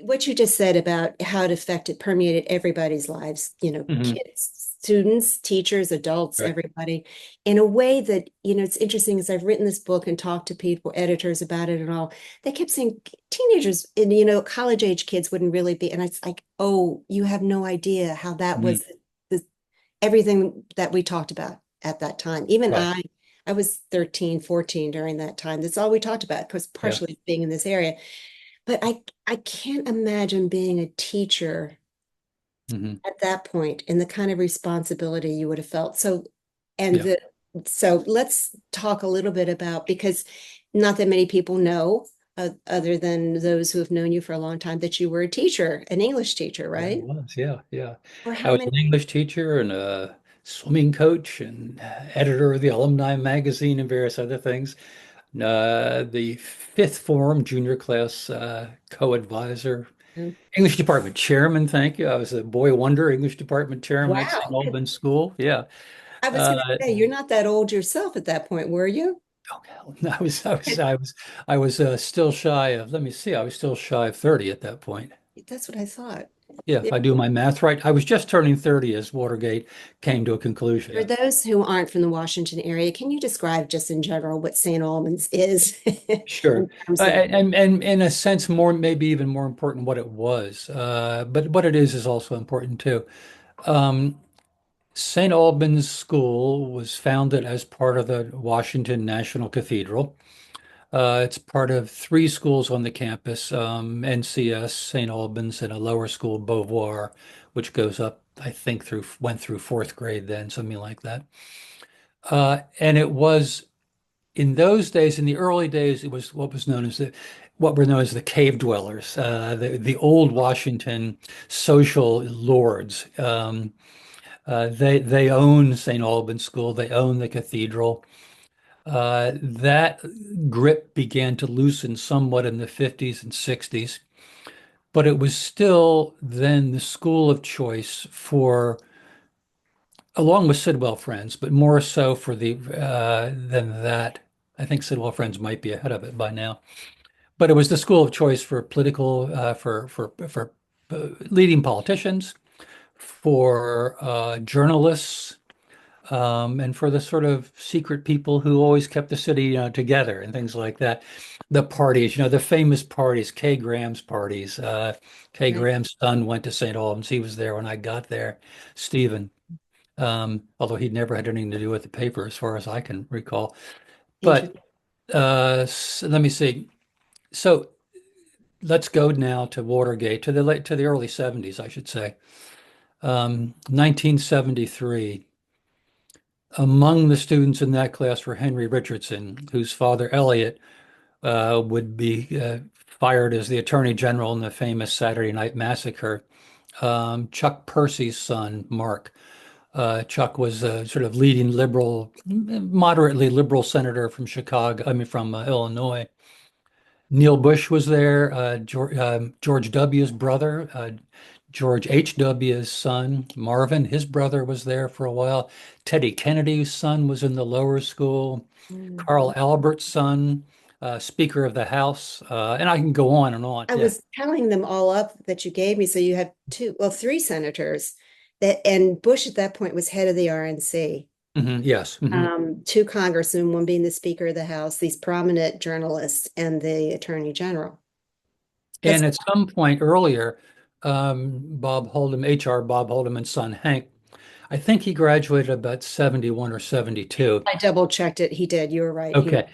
what you just said about how it affected, permeated everybody's lives, Hmm. kids, students, teachers, adults, Right. everybody, in a way that, it's interesting as I've written this book and talked to people, editors about it and all, they kept saying teenagers and, college age kids wouldn't really be. And it's like, oh, you have no idea how that Hmm. was everything that we talked about at that time. Even Right. I was 13, 14 during that time. That's all we talked about because Yeah. partially being in this area. But I can't imagine being a teacher Hmm. at that point and the kind of responsibility you would have felt. And Yeah. the so let's talk a little bit about because not that many people know, other than those who have known you for a long time, that you were a teacher, an English teacher, Yeah, it right? was. Yeah. Yeah. For I how was many? an English teacher and a swimming coach and editor of the alumni magazine and various other things. The fifth form junior class co-advisor, English department chairman. Thank you. I was a boy wonder English department chairman at St. Wow. Albans School. Yeah. I was Uh, going to say, you're not that old yourself at that point, were you? oh, hell, no, I was still shy of, let me see, I was still shy of 30 at that point. That's what I thought. Yeah, if Yeah. I do my math right. I was just turning 30 as Watergate came to a conclusion. For Yeah, those who aren't from the Washington area, can you describe just in general what St. Albans is sure. in terms of, And in a sense, more, maybe even more important what it was. But what it is also important too. Um, St. Albans School was founded as part of the Washington National Cathedral. It's part of three schools on the campus, NCS, St. Albans, and a lower school, Beauvoir, which goes up, I think, went through fourth grade then, something like that. And it was in those days, in the early days, it was what were known as the cave dwellers, the old Washington social lords. They own St. Albans School, they own the cathedral. That grip began to loosen somewhat in the 50s and 60s, but it was still then the school of choice for, along with Sidwell Friends, but more so for the than that. I think Sidwell Friends might be ahead of it by now, but it was the school of choice for political, for leading politicians, for journalists, and for the sort of secret people who always kept the city, together and things like that. The parties, the famous parties, Kay Graham's parties. Kay right? Graham's son went to St. Albans. He was there when I got there, Stephen. Although he'd never had anything to do with the paper, as far as I can recall. But Interesting. let me see. So let's go now to Watergate, to the early 70s, I should say. 1973. Among the students in that class were Henry Richardson, whose father, Elliott, would be fired as the Attorney General in the famous Saturday Night Massacre. Chuck Percy's son, Mark. Chuck was a sort of leading liberal, moderately liberal senator from Chicago, I mean, from Illinois. Neil Bush was there, George W.'s brother, George H.W.'s son, Marvin, his brother was there for a while. Teddy Kennedy's son was in the lower school. Mhm. Carl Albert's son, Speaker of the House, and I can go on and on. I Yeah. was counting them all up that you gave me. So you have three senators and Bush at that point was head of the RNC. Yes. Two congressmen, one being the Speaker of the House, these prominent journalists, and the Attorney General. That's And at some point earlier, Bob Holdem, H.R. Bob Haldeman's son, Hank, I think he graduated about 71 or 72. I double checked it. He did. You were right. He Okay.